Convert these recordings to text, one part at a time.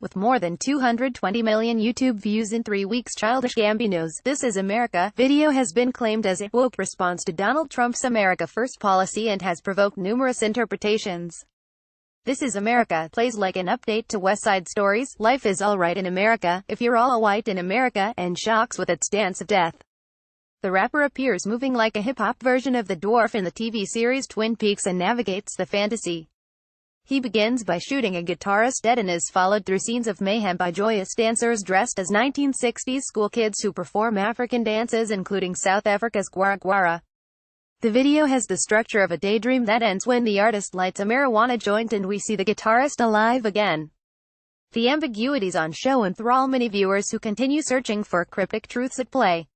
with more than 220 million YouTube views in 3 weeks. Childish Gambino's "This Is America" video has been claimed as a woke response to Donald Trump's America First policy and has provoked numerous interpretations. "This Is America" plays like an update to West Side Story's "Life is Alright in America, If You're All White in America," and shocks with its dance of death. The rapper appears moving like a hip-hop version of the dwarf in the TV series Twin Peaks and navigates the fantasy. He begins by shooting a guitarist dead and is followed through scenes of mayhem by joyous dancers dressed as 1960s school kids who perform African dances including South Africa's Gwara Gwara. The video has the structure of a daydream that ends when the artist lights a marijuana joint and we see the guitarist alive again. The ambiguities on show enthrall many viewers who continue searching for cryptic truths at play.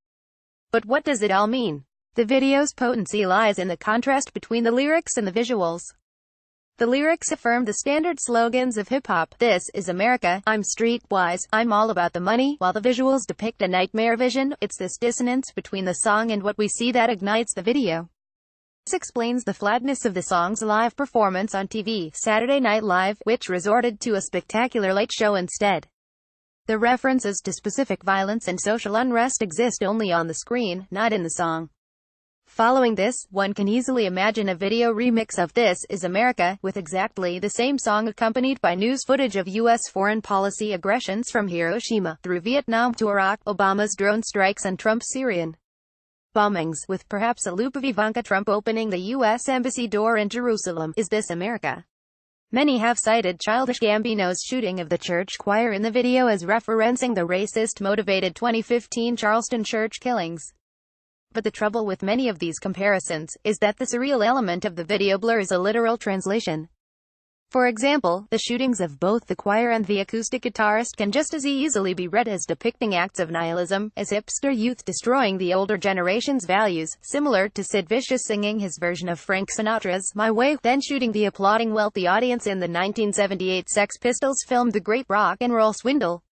But what does it all mean? The video's potency lies in the contrast between the lyrics and the visuals. The lyrics affirm the standard slogans of hip-hop: "This is America, I'm streetwise, I'm all about the money," while the visuals depict a nightmare vision. It's this dissonance between the song and what we see that ignites the video. This explains the flatness of the song's live performance on TV, Saturday Night Live, which resorted to a spectacular late show instead. The references to specific violence and social unrest exist only on the screen, not in the song. Following this, one can easily imagine a video remix of "This Is America," with exactly the same song accompanied by news footage of U.S. foreign policy aggressions from Hiroshima through Vietnam to Iraq, Obama's drone strikes and Trump's Syrian bombings, with perhaps a loop of Ivanka Trump opening the U.S. Embassy door in Jerusalem. Is this America? Many have cited Childish Gambino's shooting of the church choir in the video as referencing the racist-motivated 2015 Charleston church killings. But the trouble with many of these comparisons is that the surreal element of the video blurs a literal translation. For example, the shootings of both the choir and the acoustic guitarist can just as easily be read as depicting acts of nihilism, as hipster youth destroying the older generation's values, similar to Sid Vicious singing his version of Frank Sinatra's "My Way," then shooting the applauding wealthy audience in the 1978 Sex Pistols film The Great Rock and Roll Swindle.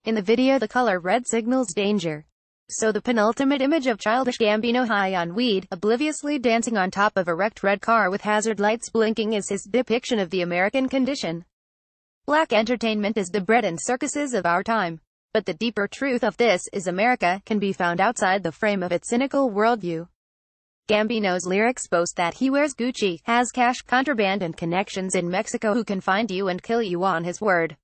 In the video, the color red signals danger. So the penultimate image of Childish Gambino high on weed, obliviously dancing on top of a wrecked red car with hazard lights blinking is his depiction of the American condition. Black entertainment is the bread and circuses of our time. But the deeper truth of "This Is America" can be found outside the frame of its cynical worldview. Gambino's lyrics boast that he wears Gucci, has cash, contraband and connections in Mexico who can find you and kill you on his word.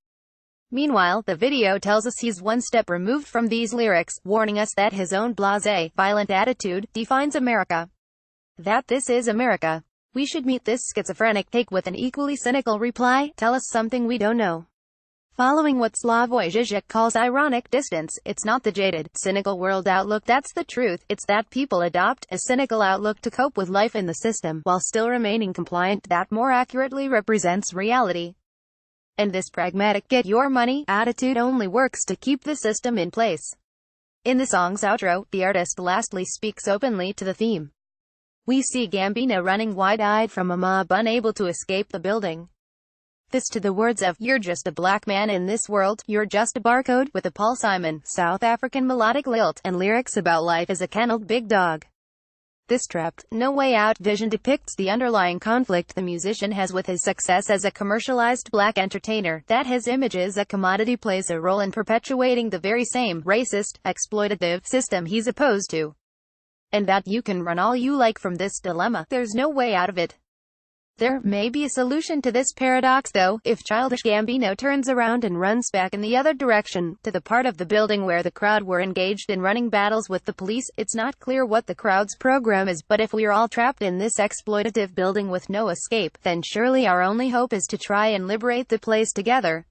Meanwhile, the video tells us he's one step removed from these lyrics, warning us that his own blasé, violent attitude defines America. That "This is America." We should meet this schizophrenic take with an equally cynical reply: tell us something we don't know. Following what Slavoj Žižek calls ironic distance, it's not the jaded, cynical world outlook that's the truth, it's that people adopt a cynical outlook to cope with life in the system, while still remaining compliant, that more accurately represents reality. And this pragmatic get-your-money attitude only works to keep the system in place. In the song's outro, the artist lastly speaks openly to the theme. We see Gambino running wide-eyed from a mob unable to escape the building. This to the words of "You're just a black man in this world, you're just a barcode," with a Paul Simon, South African melodic lilt, and lyrics about life as a kenneled big dog. This trapped, no way out vision depicts the underlying conflict the musician has with his success as a commercialized black entertainer, that his image as a commodity plays a role in perpetuating the very same racist, exploitative system he's opposed to. And that you can run all you like from this dilemma, there's no way out of it. There may be a solution to this paradox though, if Childish Gambino turns around and runs back in the other direction, to the part of the building where the crowd were engaged in running battles with the police. It's not clear what the crowd's program is, but if we're all trapped in this exploitative building with no escape, then surely our only hope is to try and liberate the place together.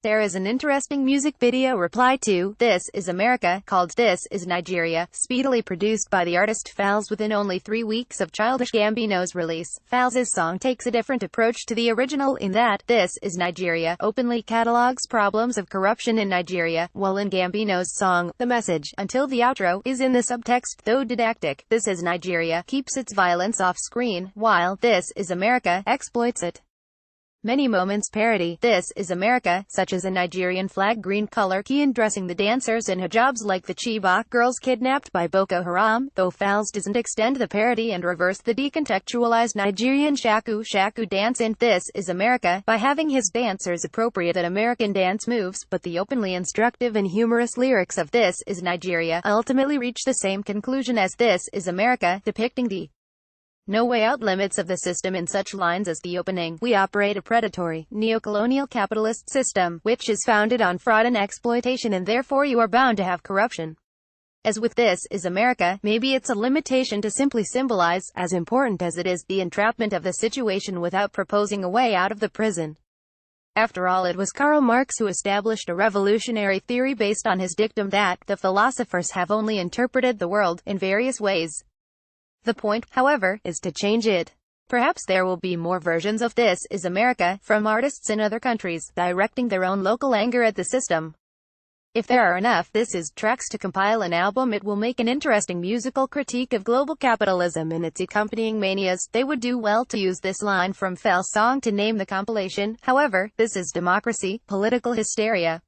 There is an interesting music video reply to "This Is America" called "This Is Nigeria," speedily produced by the artist Falz within only 3 weeks of Childish Gambino's release. Falz's song takes a different approach to the original in that "This Is Nigeria" openly catalogues problems of corruption in Nigeria, while in Gambino's song, the message, until the outro, is in the subtext, though didactic. "This Is Nigeria" keeps its violence off screen, while "This Is America" exploits it. Many moments parody This Is America, such as a Nigerian flag green color key and dressing the dancers in hijabs like the Chibok girls kidnapped by Boko Haram, though Falz doesn't extend the parody and reverse the decontextualized Nigerian shaku shaku dance in This Is America, by having his dancers appropriate at American dance moves, but the openly instructive and humorous lyrics of This Is Nigeria ultimately reach the same conclusion as This Is America, depicting the no way out limits of the system in such lines as the opening, "We operate a predatory, neocolonial capitalist system, which is founded on fraud and exploitation, and therefore you are bound to have corruption." As with This Is America, maybe it's a limitation to simply symbolize, as important as it is, the entrapment of the situation without proposing a way out of the prison. After all, it was Karl Marx who established a revolutionary theory based on his dictum that the philosophers have only interpreted the world in various ways. The point, however, is to change it. Perhaps there will be more versions of This Is America, from artists in other countries, directing their own local anger at the system. If there are enough This Is tracks to compile an album, it will make an interesting musical critique of global capitalism and its accompanying manias. They would do well to use this line from Falz's song to name the compilation. However, this is democracy, political hysteria.